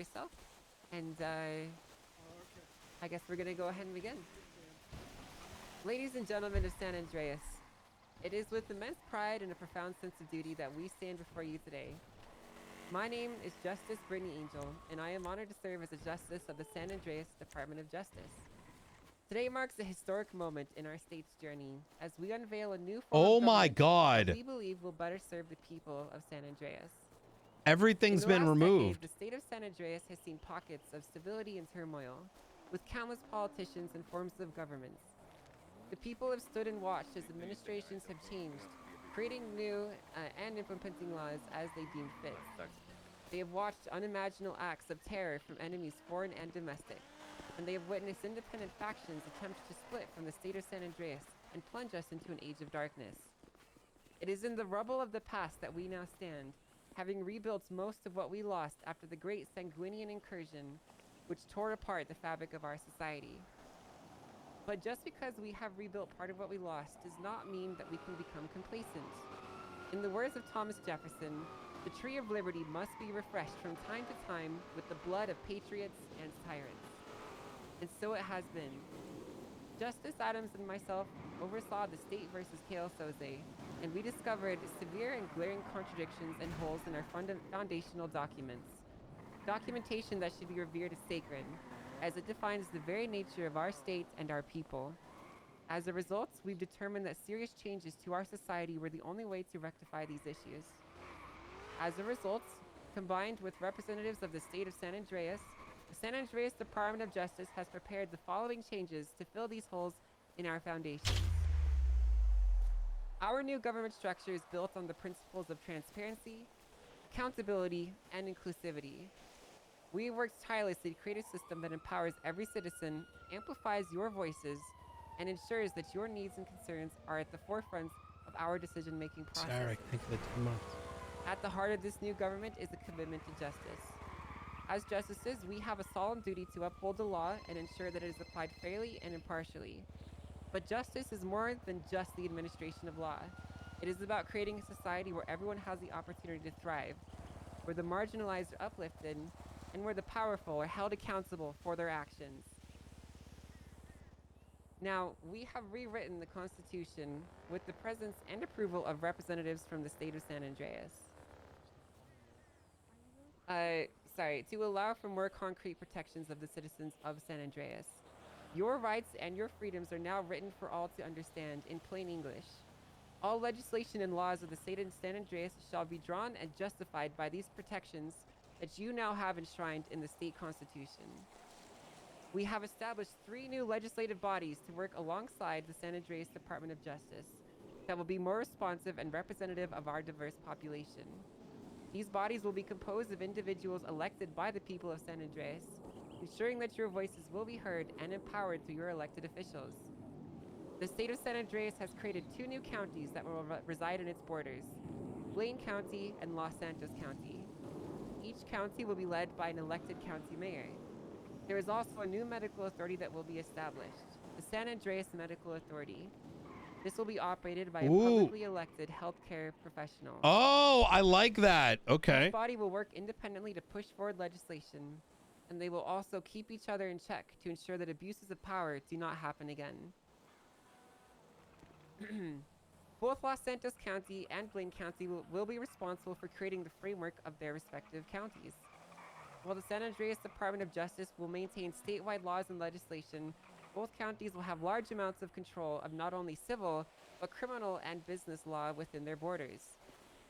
yourself. And I guess we're gonna go ahead and begin. Ladies and gentlemen of San Andreas, it is with immense pride and a profound sense of duty that we stand before you today. My name is Justice Brittany Angel, and I am honored to serve as a justice of the San Andreas Department of Justice. Today marks a historic moment in our state's journey as we unveil a new form Oh of my government God. that we believe will better serve the people of San Andreas. In Everything's the been last decade, removed. the state of San Andreas has seen pockets of stability and turmoil, with countless politicians and forms of governments. The people have stood and watched as administrations have changed, creating new and implementing laws as they deemed fit. They have watched unimaginable acts of terror from enemies foreign and domestic, and they have witnessed independent factions attempt to split from the state of San Andreas and plunge us into an age of darkness. It is in the rubble of the past that we now stand, having rebuilt most of what we lost after the great Sanguinian incursion, which tore apart the fabric of our society. But just because we have rebuilt part of what we lost does not mean that we can become complacent. In the words of Thomas Jefferson, the tree of liberty must be refreshed from time to time with the blood of patriots and tyrants. And so it has been. Justice Adams and myself oversaw the State versus Kale Soze, and we discovered severe and glaring contradictions and holes in our foundational documents. Documentation that should be revered as sacred, as it defines the very nature of our state and our people. As a result, we've determined that serious changes to our society were the only way to rectify these issues. As a result, combined with representatives of the state of San Andreas, the San Andreas Department of Justice has prepared the following changes to fill these holes in our foundations. Our new government structure is built on the principles of transparency, accountability, and inclusivity. We have worked tirelessly to create a system that empowers every citizen, amplifies your voices, and ensures that your needs and concerns are at the forefront of our decision-making process. Sorry, thank you for the 2 months. At the heart of this new government is a commitment to justice. As justices, we have a solemn duty to uphold the law and ensure that it is applied fairly and impartially. But justice is more than just the administration of law. It is about creating a society where everyone has the opportunity to thrive, where the marginalized are uplifted, and where the powerful are held accountable for their actions. Now, we have rewritten the Constitution with the presence and approval of representatives from the state of San Andreas. To allow for more concrete protections of the citizens of San Andreas. Your rights and your freedoms are now written for all to understand in plain English. All legislation and laws of the state of San Andreas shall be drawn and justified by these protections that you now have enshrined in the state constitution. We have established 3 new legislative bodies to work alongside the San Andreas Department of Justice that will be more responsive and representative of our diverse population. These bodies will be composed of individuals elected by the people of San Andreas, ensuring that your voices will be heard and empowered through your elected officials. The state of San Andreas has created 2 new counties that will reside in its borders, Blaine County and Los Santos County. Each county will be led by an elected county mayor. There is also a new medical authority that will be established, the San Andreas Medical Authority. This will be operated by a publicly elected healthcare professional. Oh, I like that. Okay. Each body will work independently to push forward legislation, and they will also keep each other in check to ensure that abuses of power do not happen again. Both Los Santos County and Blaine County will be responsible for creating the framework of their respective counties. While the San Andreas Department of Justice will maintain statewide laws and legislation, both counties will have large amounts of control of not only civil, but criminal and business law within their borders.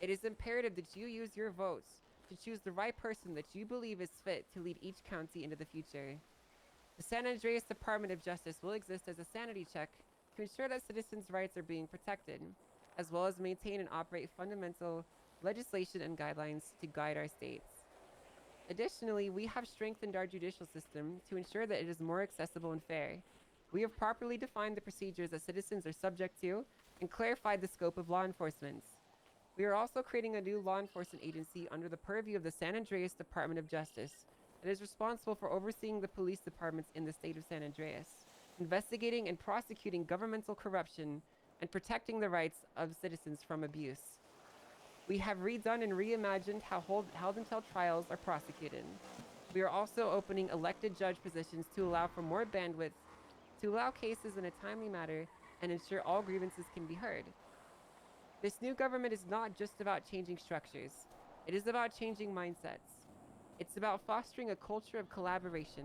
It is imperative that you use your votes to choose the right person that you believe is fit to lead each county into the future. The San Andreas Department of Justice will exist as a sanity check to ensure that citizens' rights are being protected, as well as maintain and operate fundamental legislation and guidelines to guide our states. Additionally, we have strengthened our judicial system to ensure that it is more accessible and fair. We have properly defined the procedures that citizens are subject to and clarified the scope of law enforcement. We are also creating a new law enforcement agency under the purview of the San Andreas Department of Justice that is responsible for overseeing the police departments in the state of San Andreas, investigating and prosecuting governmental corruption, and protecting the rights of citizens from abuse. We have redone and reimagined how held until trials are prosecuted. We are also opening elected judge positions to allow for more bandwidth, to allow cases in a timely manner, and ensure all grievances can be heard. This new government is not just about changing structures. It is about changing mindsets. It's about fostering a culture of collaboration,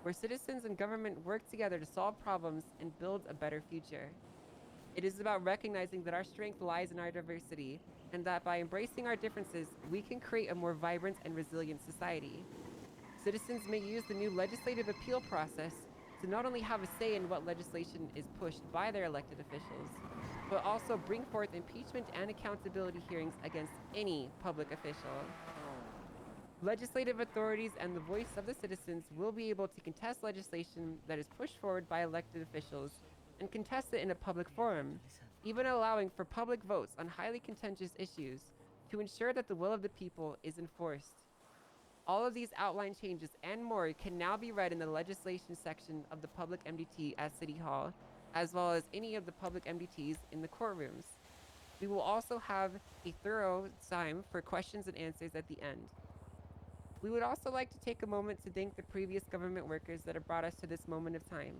where citizens and government work together to solve problems and build a better future. It is about recognizing that our strength lies in our diversity, and that by embracing our differences, we can create a more vibrant and resilient society. Citizens may use the new legislative appeal process to not only have a say in what legislation is pushed by their elected officials, but also bring forth impeachment and accountability hearings against any public official. Legislative authorities and the voice of the citizens will be able to contest legislation that is pushed forward by elected officials and contest it in a public forum, even allowing for public votes on highly contentious issues to ensure that the will of the people is enforced. All of these outline changes and more can now be read in the legislation section of the public MDT at City Hall, as well as any of the public MDTs in the courtrooms. We will also have a thorough time for questions and answers at the end. We would also like to take a moment to thank the previous government workers that have brought us to this moment of time.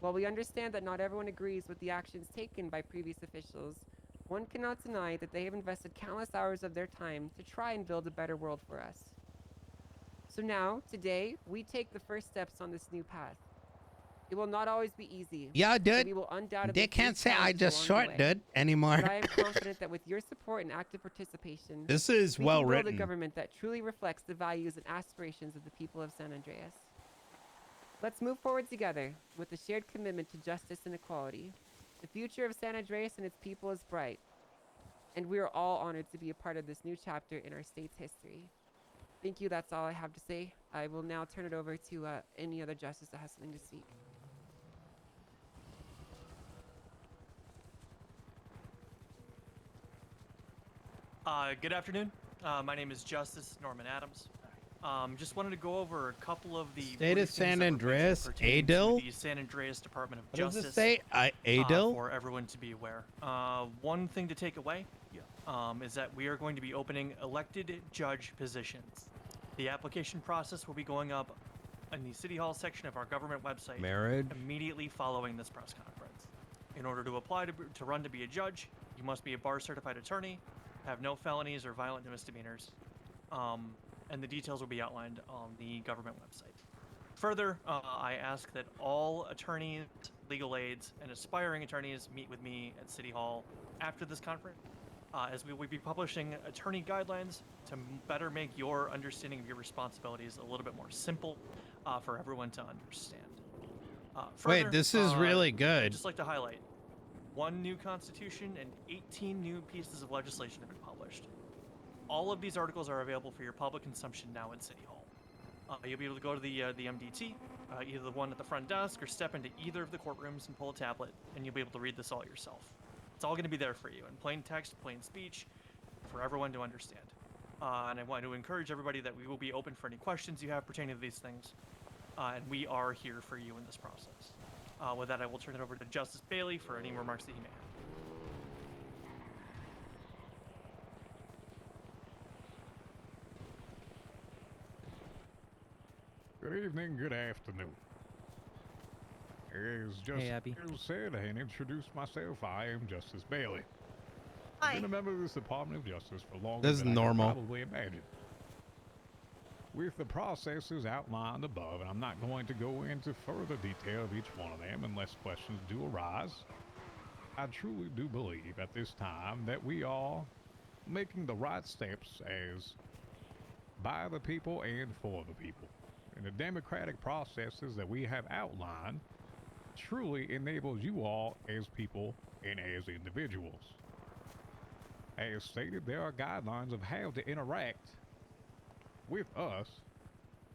While we understand that not everyone agrees with the actions taken by previous officials, one cannot deny that they have invested countless hours of their time to try and build a better world for us. So now, today, we take the first steps on this new path. It will not always be easy. Yeah, dude. We will undoubtedly They can't face say I challenges just along short, the way. dude, anymore. But I am confident that with your support and active participation, This is we well can build written. a government that truly reflects the values and aspirations of the people of San Andreas. Let's move forward together with a shared commitment to justice and equality. The future of San Andreas and its people is bright, and we are all honored to be a part of this new chapter in our state's history. Thank you. That's all I have to say. I will now turn it over to any other justice that has something to speak. Good afternoon. My name is Justice Norman Adams. Just wanted to go over a couple of the State of briefings San that were Andreas, mentioned pertaining to Adil? the San Andreas Department of What does Justice. it say? Adil? For everyone to be aware. One thing to take away is that we are going to be opening elected judge positions. The application process will be going up in the City Hall section of our government website Marriage? immediately following this press conference. In order to apply to run to be a judge, you must be a bar-certified attorney, have no felonies or violent misdemeanors, and the details will be outlined on the government website. Further, I ask that all attorneys, legal aides, and aspiring attorneys meet with me at City Hall after this conference, as we will be publishing attorney guidelines to better make your understanding of your responsibilities a little bit more simple for everyone to understand. Wait, this is really I'd good. just like to highlight, one new constitution and 18 new pieces of legislation have been published. All of these articles are available for your public consumption now in City Hall. You'll be able to go to the MDT, either the one at the front desk, or step into either of the courtrooms and pull a tablet, and you'll be able to read this all yourself. It's all going to be there for you in plain text, plain speech, for everyone to understand. And I want to encourage everybody that we will be open for any questions you have pertaining to these things, and we are here for you in this process. With that, I will turn it over to Justice Bailey for any remarks that he may have. Good evening, good afternoon. As Abby. Justice said and introduced myself, I am Justice Bailey. Hi. I've been a member of this Department of Justice for longer This is than I normal. can probably imagine. With the processes outlined above, and I'm not going to go into further detail of each one of them unless questions do arise, I truly do believe at this time that we are making the right steps as by the people and for the people. And the democratic processes that we have outlined truly enables you all as people and as individuals. As stated, there are guidelines of how to interact with us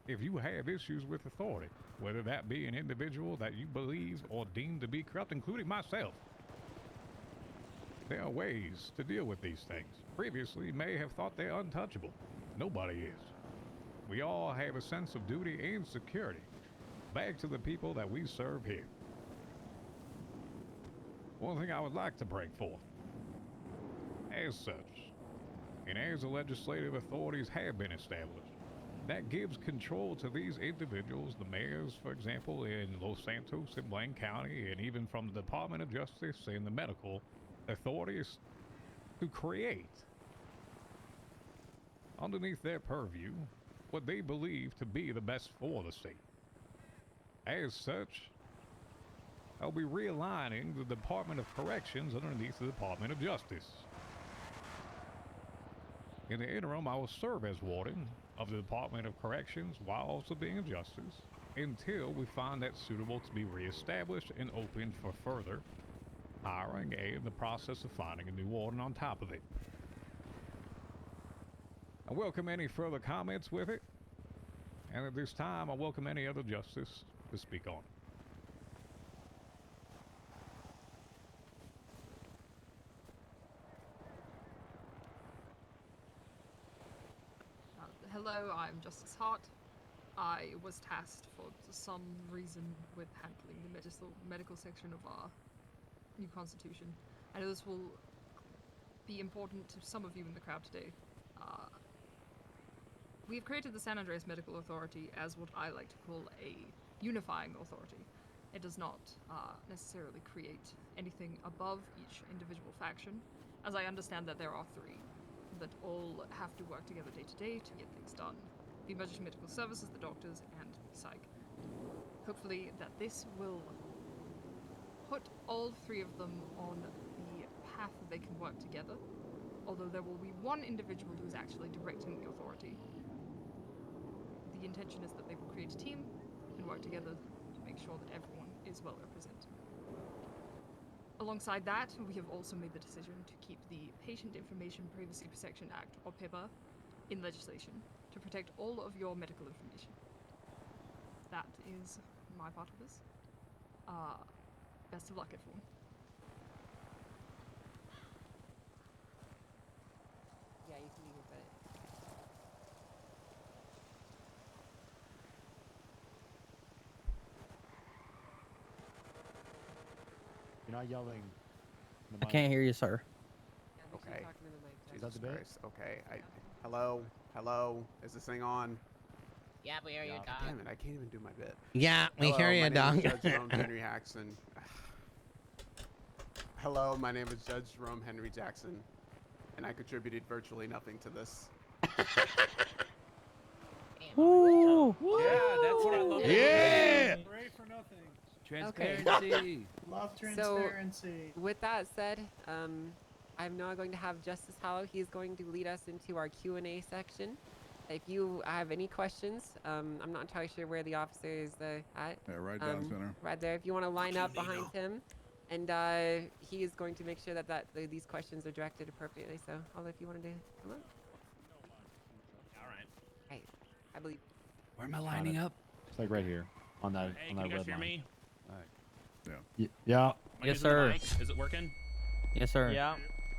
if you have issues with authority, whether that be an individual that you believe or deem to be corrupt, including myself. There are ways to deal with these things. Previously, you may have thought they're untouchable. Nobody is. We all have a sense of duty and security back to the people that we serve here. One thing I would like to bring forth, as such, and as the legislative authorities have been established, that gives control to these individuals, the mayors, for example, in Los Santos and Blaine County, and even from the Department of Justice and the medical authorities, to create, underneath their purview, what they believe to be the best for the state. As such, I'll be realigning the Department of Corrections underneath the Department of Justice. In the interim, I will serve as warden of the Department of Corrections while also being of Justice until we find that suitable to be reestablished and opened for further hiring and in the process of finding a new warden on top of it. I welcome any further comments with it, and at this time, I welcome any other justice to speak on. Hello, I'm Justice Hart. I was tasked for some reason with handling the medical section of our new constitution. I know this will be important to some of you in the crowd today. We've created the San Andreas Medical Authority as what I like to call a unifying authority. It does not necessarily create anything above each individual faction, as I understand that there are three that all have to work together day to day to get things done. The emergency medical services, the doctors, and psych. Hopefully that this will put all three of them on the path that they can work together, although there will be one individual who is actually directing the authority. The intention is that they will create a team and work together to make sure that everyone is well represented. Alongside that, we have also made the decision to keep the Patient Information Privacy Protection Act, or PIPA, in legislation to protect all of your medical information. That is my part of this. Best of luck, everyone. Yeah, you can use it. You're not yelling. in the I mic. can't hear you, sir. Yeah, make sure you're Okay. talking to the mic, Jack. Is that the bit? Christ. Okay. Hello? Hello? Is this thing on? Yeah, we hear you, Yeah. dog. Damn it, I can't even do my bit. Yeah, we Hello, hear you, my name dog. is Judge Jerome Henry Jackson. Hello, my name is Judge Jerome Henry Jackson, and I contributed virtually nothing to this. Damn, Woo! Yeah, that's what I love. Yeah. Pray for nothing. Transparency. Love So- transparency. With that said, I'm now going to have Justice Hallow. He's going to lead us into our Q&A section. If you have any questions, I'm not entirely sure where the officer is at. Yeah, right down center. Right there. If you want to line up behind him, and he is going to make sure that these questions are directed appropriately. So, Hallow, if you wanted to come up. All right. Right. I believe. Where am I lining up? It's like right here on that Hey, on can that you guys red hear line. me? Yeah. Am I Yes, using the sir. mic? Is it working? Yes, sir. Yeah.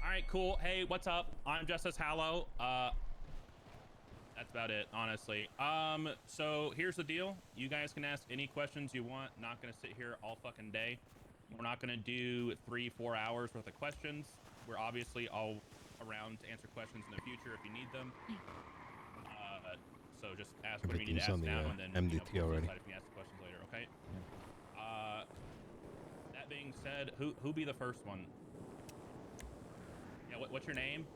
All right, cool. Hey, what's up? I'm Justice Hallow. That's about it, honestly. So here's the deal. You guys can ask any questions you want. Not gonna sit here all fucking day. We're not gonna do 3-4 hours worth of questions. We're obviously all around to answer questions in the future if you need them. So just ask what you need to ask now, and then MDT already. decide if you ask the questions later. Okay. That being said, who be the first one? Yeah. What's your name?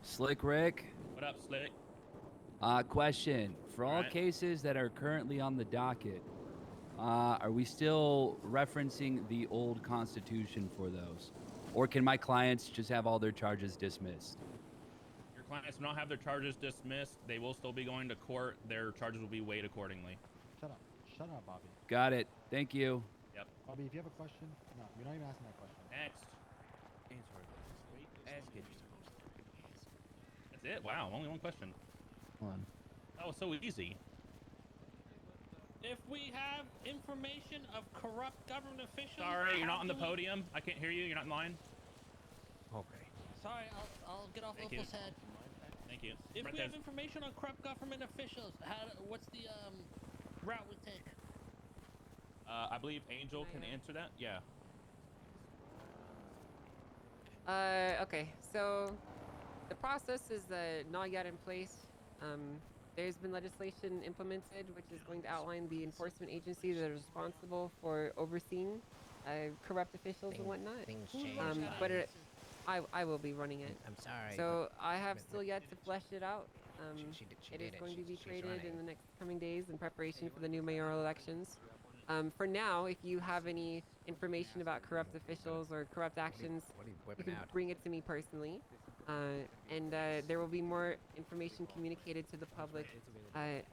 Slick Rick. What up, Slick? Question. For all Alright. cases that are currently on the docket, are we still referencing the old Constitution for those? Or can my clients just have all their charges dismissed? Your clients will not have their charges dismissed. They will still be going to court. Their charges will be weighed accordingly. Shut up. Shut up, Bobby. Got it. Thank you. Yep. Bobby, if you have a question, no, you're not even asking that question. Next. Ask it. That's it? Wow, only one question. Hold on. That was so easy. If we have information of corrupt government officials. Sorry, you're not on the how do we- podium. I can't hear you. You're not in line. Okay. Sorry, I'll get off Thank you. Opal's head. Thank you. If Right we there. have information on corrupt government officials, what's the route we take? I believe Angel can answer that. Yeah. Okay, so the process is not yet in place. there's been legislation implemented which is going to outline the enforcement agencies that are responsible for overseeing corrupt officials and whatnot. Things change. But I will be running it. I'm sorry. So I have still yet to flesh it out. She It is did it. going to be She's created running. in the next coming days in preparation for the new mayoral elections. For now, if you have any information about corrupt officials or corrupt actions, What are you you whipping can out? bring it to me personally. And there will be more information communicated to the public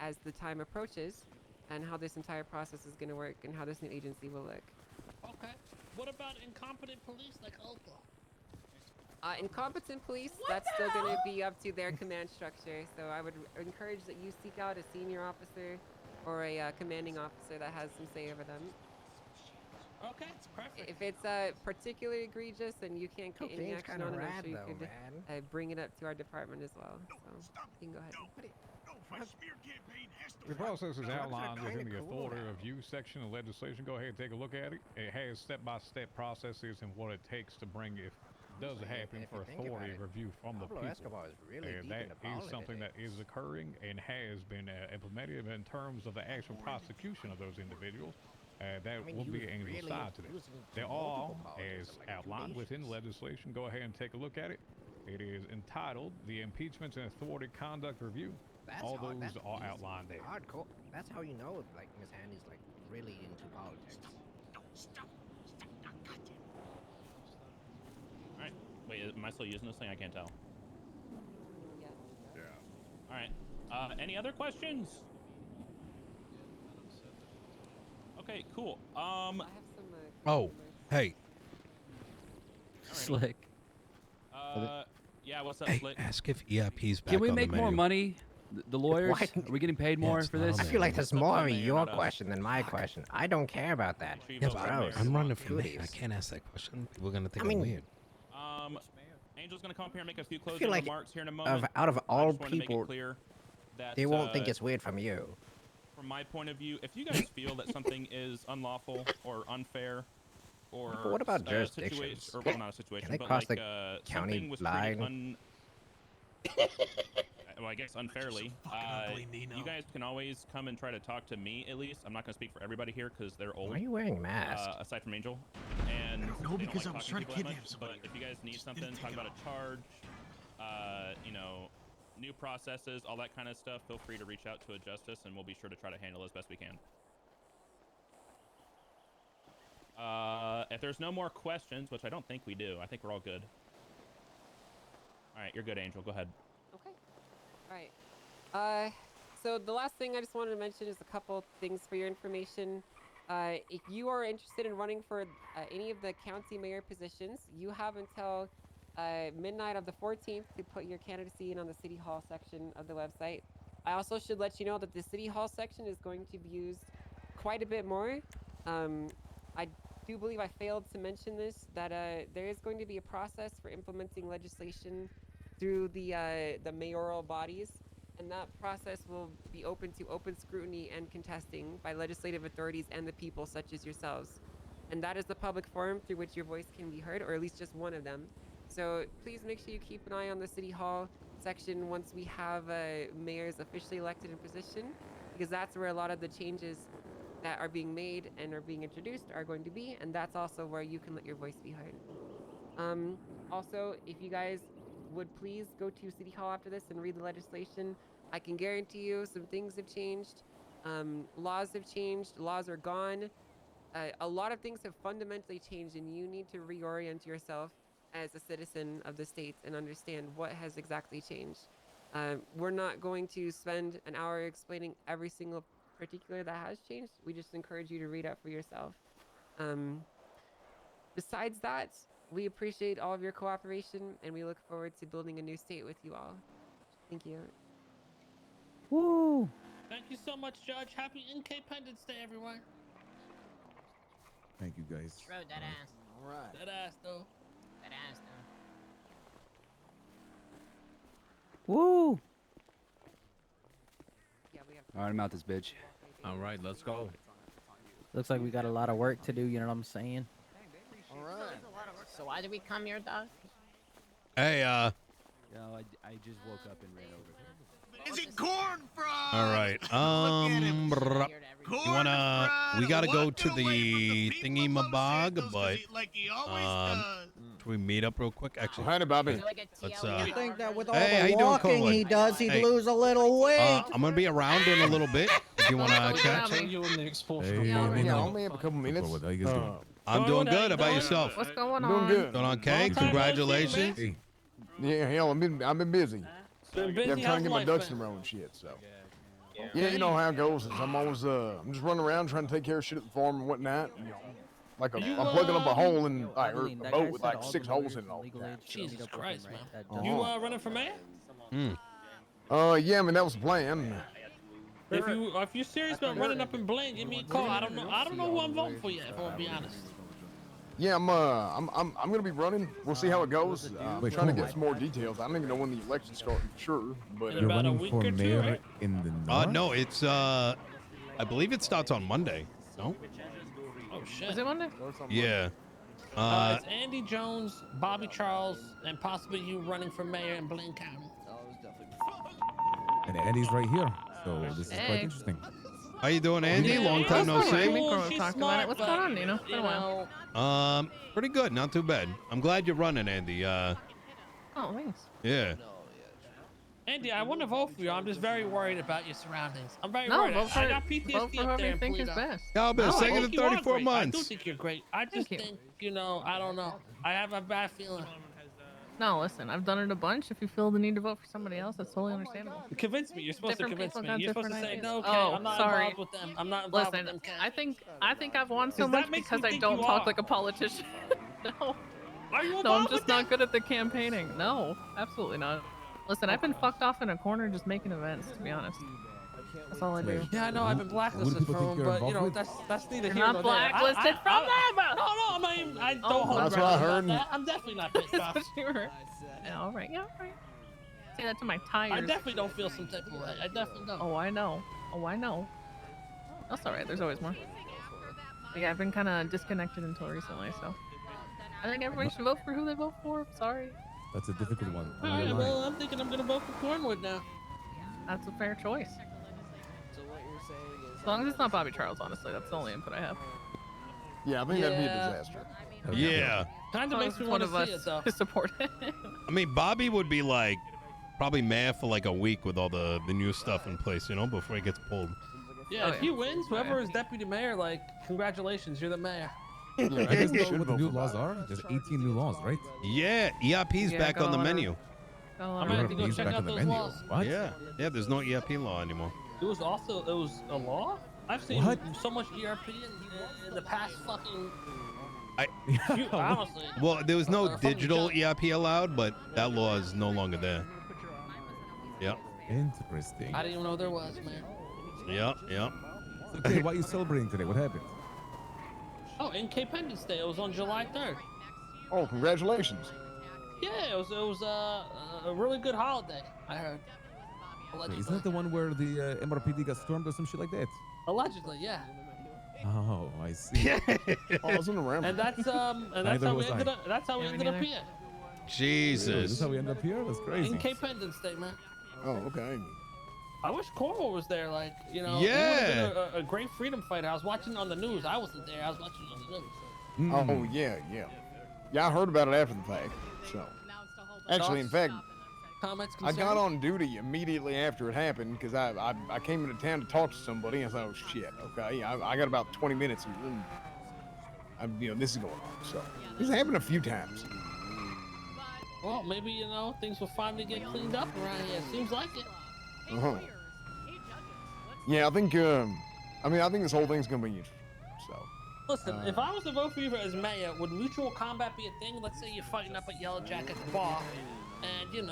as the time approaches and how this entire process is going to work and how this new agency will look. Okay. What about incompetent police like Opa? Incompetent police, that's still going to be up to their command structure. So I would encourage that you seek out a senior officer or a commanding officer that has some say over them. Okay, perfect. If it's particularly egregious and you can't get any Cocaine's action kinda on it, I'm rad sure you though, could man. bring it up to our department as well. So you can go ahead. The process is Drugs are outlined within kinda the cool authority now. review section of legislation. Go ahead and take a look at it. It has step-by-step processes and what it takes to bring, if it does happen, if for you think about authority it, review from the Pablo people. Escobar is really deep That into is politics. something that is occurring and has been implemented in terms of the actual prosecution of those individuals. That I mean, will he be was an angle really side to he this. was into They're multiple all, politics as in, like, 2 outlined within nations. legislation. Go ahead and take a look at it. It is entitled the Impeachment and Authority Conduct Review. That's All hard. those That's are easy. outlined there. Hardcore. That's how you know, like, Miss Handy's like really into politics. All right. Wait, am I still using this thing? I can't tell. Yeah. All right. Any other questions? Okay, cool. I have some. Oh, customers. hey, Alrighty. Slick. Yeah, what's up, hey, Slick? ask if EIP's back Can we on the make more menu. money? The lawyers? Why- Are we getting paid Yeah, more it's for not this? on I feel like that's It's up to more the of mayor, your not us. question than my question. I don't care about that. Make sure you Yeah, vote but for the I mayor. was- I'm running for mayor. I Cooties. can't ask that question. People are gonna think I mean, I'm weird. Angel's gonna come up here and make a few I closing feel like remarks here in a moment. out of I all just wanted to make people, it clear that they won't think it's weird from you. from my point of view, if you guys feel that something is unlawful or unfair, or But what about a situation, jurisdictions? or well, not a situation, they but cross like the something county was line? treated well, I guess unfairly. ugly, Nino. You guys can always come and try to talk to me. At least I'm not gonna speak for everybody here because they're old. Why are you wearing a mask? Aside from Angel, and No, they don't because like I was talking trying to people that kidnap much, somebody. But if you guys need Just something, didn't talk take about it a charge, you know, new processes, all that kind of stuff, feel free to reach out to a justice, and we'll be sure to try to handle it as best we can. If there's no more questions, which I don't think we do, I think we're all good. All right, you're good, Angel. Go ahead. Okay. All right. So the last thing I just wanted to mention is a couple things for your information. If you are interested in running for any of the county mayor positions, you have until midnight of the 14th to put your candidacy in on the City Hall section of the website. I also should let you know that the City Hall section is going to be used quite a bit more. I do believe I failed to mention this, that there is going to be a process for implementing legislation through the mayoral bodies, and that process will be open to open scrutiny and contesting by legislative authorities and the people, such as yourselves. And that is the public forum through which your voice can be heard, or at least just one of them. So please make sure you keep an eye on the City Hall section once we have mayors officially elected in position, because that's where a lot of the changes that are being made and are being introduced are going to be, and that's also where you can let your voice be heard. Also, if you guys would please go to City Hall after this and read the legislation, I can guarantee you some things have changed. Laws have changed. Laws are gone. A lot of things have fundamentally changed, and you need to reorient yourself as a citizen of the state and understand what has exactly changed. We're not going to spend an hour explaining every single particular that has changed. We just encourage you to read up for yourself. Besides that, we appreciate all of your cooperation, and we look forward to building a new state with you all. Thank you. Woo! Thank you so much, Judge. Happy Independence Day, everyone. Thank you, guys. Bro, that ass. All right. That ass, though. That ass, Woo! Yeah, we have. All right, I'm out this bitch. All right, let's go. Looks like we got a lot of work to do, you know what I'm saying? All right. So why did we come here, dog? Hey, Yo, I just woke up and ran over here. Is it corn frog? All right. You wanna? We gotta go to the thingy mabog, but should we meet up real quick? Actually, Howdy, Bobby. Let's I think that with all Hey, how the you doing, walking Colin? he does, he'd Hey. lose a little weight. I'm gonna be around in a little bit. If you wanna chat. You in the expulsion. Yeah, only have a couple minutes. I'm doing good. How about yourself? What's going Doing on? good. Doing okay? Congratulations. Yeah, hell, I've been busy. Been Yeah, I'm busy. trying to get my How's ducks life in a been? row and shit. So. Yeah, you know how it goes. Is I'm always I'm just running around trying to take care of shit at the farm and whatnot. You know, like I'm plugging up a hole in like or a boat with like 6 holes in it all. Jesus Christ, man. You running for mayor? Yeah, I mean that was the plan. If you're serious about running up and Blaine, give me a call. I don't know who I'm voting for yet. If I'm gonna be honest. Yeah, I'm gonna be running. We'll see how it goes. I'm trying to get some more details. I don't even know when the election's starting, sure. But In about a week or two, right? in the north? No, it's I believe it starts on Monday. No? Oh shit. Is it Monday? Yeah. It's Andy Jones, Bobby Charles, and possibly you running for mayor in Blaine County. And Andy's right here, so this is Hey. quite interesting. How you doing, Andy? Yeah, Long time no What's going on? see. Micro She's talked about smart, it. What's but, going on, Nino? Been you a while. know, Pretty good. Not too bad. I'm glad you're running, Andy. Oh, thanks. Yeah. Andy, I want to vote for you. I'm just very worried about your surroundings. I'm very No, worried. vote for I got PTSD vote for up whoever there you in think is Polito. best. Yeah, I've been No, I second in think you are 34 great. months. I do think you're great. I just you. think, I don't know. I have a bad feeling. No, listen, I've done it a bunch. If you feel the need to vote for somebody else, that's totally understandable. Convince me. You're supposed Different to convince people me. got You're supposed to different say, ideas. no, Kay, Oh, I'm not sorry. involved with them. I'm not involved Listen, with them, Kay. I think I've won so 'Cause that much makes because me I think don't you talk are. like a politician. No. Are you No, I'm involved just with not them? good at the campaigning. No, absolutely not. Listen, I've been fucked off in a corner just making events, to be honest. That's all I do. Yeah, I know. I've been blacklisted from them, but that's neither You're here not nor there. blacklisted from them! No, I don't Oh, hold that's my what I breath about heard. that. I'm definitely not pissed off. Yeah, all right. Yeah, all right. Say that to my tires. I definitely don't feel some type of way. I definitely don't. Oh, I know. Oh, I know. That's all right. There's always more. But yeah, I've been kind of disconnected until recently, so I think everybody should vote for who they vote for. Sorry. That's a difficult one. All right, well, I'm thinking I'm gonna vote for Cornwood now. That's a fair choice. As long as it's not Bobby Charles, honestly, that's the only input I have. yeah, I think that'd be a Yeah. disaster. Yeah. Kind As of long makes as me it's want one to of see it us though. to support it. I mean, Bobby would be like probably mayor for like a week with all the new stuff in place, before he gets pulled. Yeah, Oh, if yeah. he wins, whoever is deputy mayor, like, congratulations, you're the mayor. Yeah, I guess you should what the vote new for laws Bobby. are. There's 18 new laws, right? Yeah, ERP's Yeah, back got on the a lot of- menu. Got a lot I'm of gonna have to people. go He's check back out on the those menu. laws. What? Yeah, there's no ERP law anymore. It was a law? I've seen What? so much ERP in the past fucking honestly. Well, there was no Fucking digital junk. ERP allowed, but that law is no longer there. Yep, Interesting. I didn't even know there was, man. yep. Okay, why are you celebrating today? What happened? Oh, Independence Day. It was on July 3rd. Oh, congratulations. Yeah, it was a really good holiday. I heard. Allegedly. Isn't that the one where the MRPD got stormed or some shit like that? Allegedly, yeah. Oh, I see. Oh, I wasn't around. And that's Neither how we was ended I. up. That's how we Yeah, me ended up neither. here. Really? This Jesus. is how we end up here? That's crazy. Independence Day, man. Oh, okay. I wish Cornwall was there. Like, he would Yeah. have been a great freedom fighter. I was watching on the news. I wasn't there. I was watching on the news. Oh, yeah. Yeah, I heard about it after the fact. So, actually, in fact, Comments, I concerns? got on duty immediately after it happened because I came into town to talk to somebody. I thought, oh shit, okay, I got about 20 minutes and this is going on. So this has happened a few times. Well, maybe things will finally get cleaned up around here. Seems like it. Yeah, I think I think this whole thing's gonna be interesting. So Listen, if I was to vote for you as mayor, would mutual combat be a thing? Let's say you're fighting up at Yellow Jack at the bar, and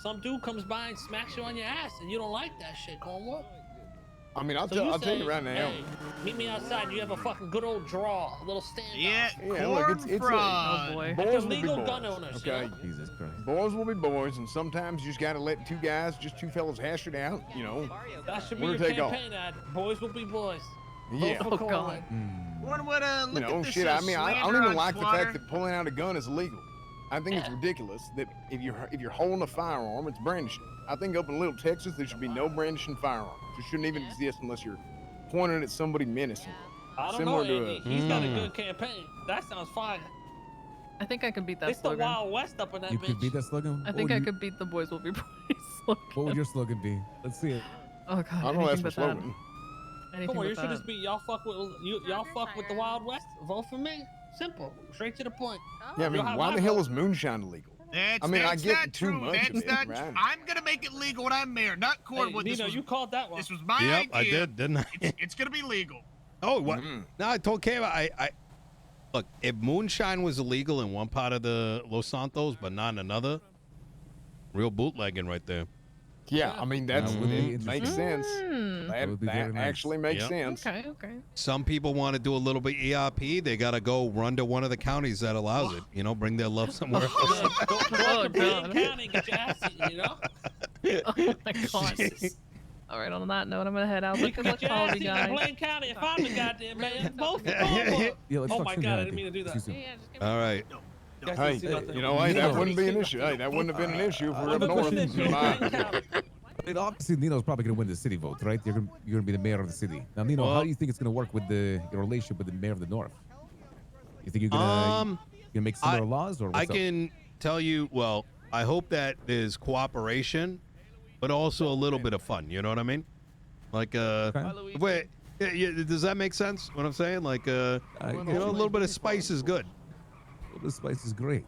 some dude comes by and smacks you on your ass, and you don't like that shit, Cornwall. I mean, I'll So tell say, you right now. Hey, meet me outside. You have a fucking good old draw, a little standoff. Yeah, Yeah, look, it's Oh boy. boys will be legal boys. gun owners, you Okay, know? Jesus Christ. boys will be boys, and sometimes you just gotta let two fellas hash it out. That should be Winner your take all. campaign ad. Boys will be boys. Yeah. Vote for Cornwall. One would look at this Shit. I mean, I don't even slander on like the Swatter. fact that pulling out a gun is illegal. I think it's ridiculous that if you're holding a firearm, it's brandishing. I think up in Little Texas, there should be no brandishing firearms. It shouldn't even exist unless you're pointing at somebody menacing. I don't Similar know, to Andy. He's got a good campaign. That sounds fine. I think I can beat that It's slogan. the Wild West up in that You bitch. could beat that slogan. I think I could beat the boys will be boys slogan. What would your slogan be? Let's see it. Oh god, I don't know that's anything my but that. slogan. Anything Come on, but you should that. just be y'all fuck with the Wild West. Vote for me. Simple, straight to the point. Yeah, I mean, You'll have why my the hell vote. is moonshine illegal? That's, I mean, I that's get not too true. much of That's it, not right? true. I'm gonna make it legal when I'm mayor, not Cornwood. Hey, Nino, you called that one. This was my Yep, idea. I did, didn't I? It's gonna be legal. Oh, what? No, I told Kayla, I look, if moonshine was illegal in one part of the Los Santos, but not in another, real bootlegging right there. Yeah, I mean, that makes sense. That would be very That nice. actually makes Yep. sense. Okay. Some people want to do a little bit ERP. They got to go run to one of the counties that allows it. You know, bring their love somewhere else. Go to Blaine County, get your ass eaten, you know? Oh my god. All right, on that note, I'm gonna head out. You Look can at get your what ass you eaten in guys. Blaine County if I'm the goddamn mayor. Vote for Cornwood. Yeah, let's Oh talk my soon, god, I Andy. didn't mean to do that. See you soon. All right. Hey, you know, hey, that wouldn't be an issue. Hey, that wouldn't have been an issue if we're up north. I mean, obviously, Nino's probably going to win the city vote, right? You're going to be the mayor of the city. Now, Nino, how do you think it's going to work with your relationship with the mayor of the north? You think you're going to make similar laws, or what's I up? can tell you. Well, I hope that there's cooperation, but also a little bit of fun. You know what I mean? Like, wait, does that make sense? What I'm saying? Like, you know, a little bit of spice is good. A little bit of spice is great.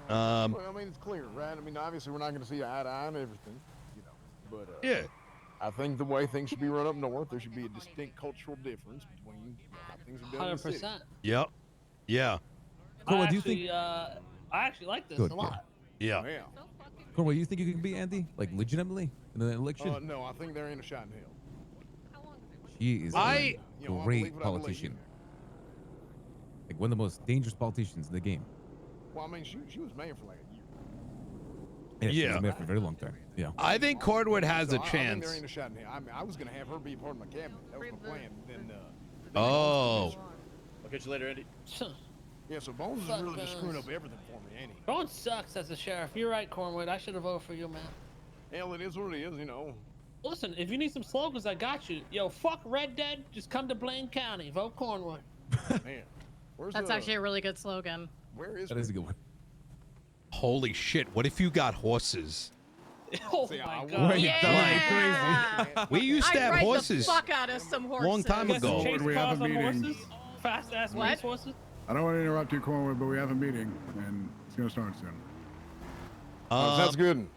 Well, I mean, it's clear, right? I mean, obviously, we're not going to see eye to eye on everything, you know. But yeah, I think the way things should be run up north, there should be a distinct cultural difference between how things are done in the city. 100%. Yep. Yeah. Cornwall, do you think? I actually like this Good, a lot. Yeah. Yeah. Cornwall, you think you can beat Andy, like legitimately in an election? No, I think there ain't a shot in hell. She is I- a great politician. Like one of the most dangerous politicians in the game. Well, I mean, she was mayor for like a year. Yeah, she Yeah. was mayor for a very long time. Yeah. I think Cordwood has So a I think there chance. ain't a shot in hell. I mean, I was going to have her be part of my cabinet. That was my plan. Then, Oh. I'll catch you later, Eddie. yeah, so Bones is Fuck really just screwing Bones. up everything for me, ain't he? Bones sucks as a sheriff. You're right, Cornwood. I should have voted for you, man. Hell, it is what it is, you know. Listen, if you need some slogans, I got you. Yo, fuck Red Dead. Just come to Blaine County. Vote Cornwood. Man, where's That's actually a really good slogan. Where is That is a good one. Holy shit! What if you got horses? Oh See, my I god. would- Yeah. We used to I'd have ride horses. the fuck out of some horses. Long time You guys ago. chase We have cars a on meeting. horses? Fast ass What? race horses? I don't want to interrupt you, Cornwood, but we have a meeting, and it's going to start soon. Sounds good.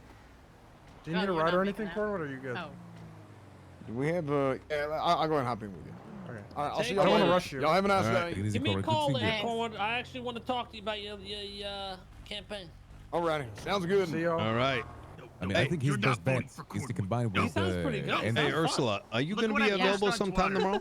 Do you need a ride or anything, Cornwood, or are you good? Oh. Do we have yeah, I'll go ahead and hop in with you. Okay. All right, I'll Take see y'all care. I don't wanna later. rush you. Y'all have a nice All right, day. take it easy, Give me a Cornwood. Good call seeing you. later, Cornwood. I actually want to talk to you about your campaign. Alrighty, sounds good. See y'all. All right. I mean, I think his best bet is to combine with sounds pretty good. Andy. Hey, Ursula, are you going to be available sometime tomorrow?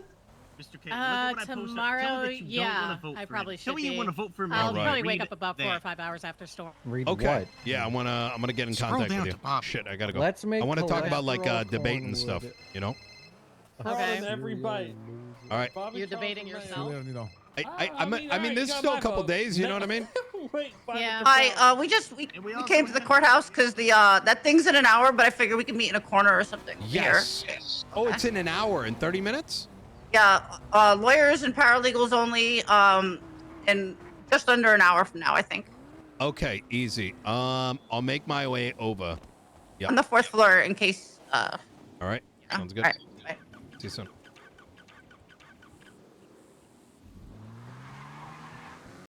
Mr. K, look at what I posted. Tell Tomorrow, me that you don't yeah, wanna vote I for probably me. should Tell me be. you want to vote for me. I'll Alright. probably wake Read up about 4 or that. 5 hours after storm. Read Okay. what? Yeah, I'm gonna get in Scroll contact down with you. to Bobby. Shit, I gotta go. Let's make I want to talk about like cholesterol debate and corn stuff. with it. You know. Okay. On every bite. All right. Bobby You're Charles debating and yourself? Mayo. You know. I mean, this is still a couple days. You know what I mean? Wait, Bobby Yeah. Charles. We came to the courthouse because that thing's in an hour, but I figured we could meet in a corner or something. Yes. Here. Oh, it's in an hour and 30 minutes. Yeah, lawyers and paralegals only, in just under an hour from now, I think. Okay, easy. I'll make my way over. Yep. On the 4th floor in case. All right. Sounds good. All right. Bye. See you soon.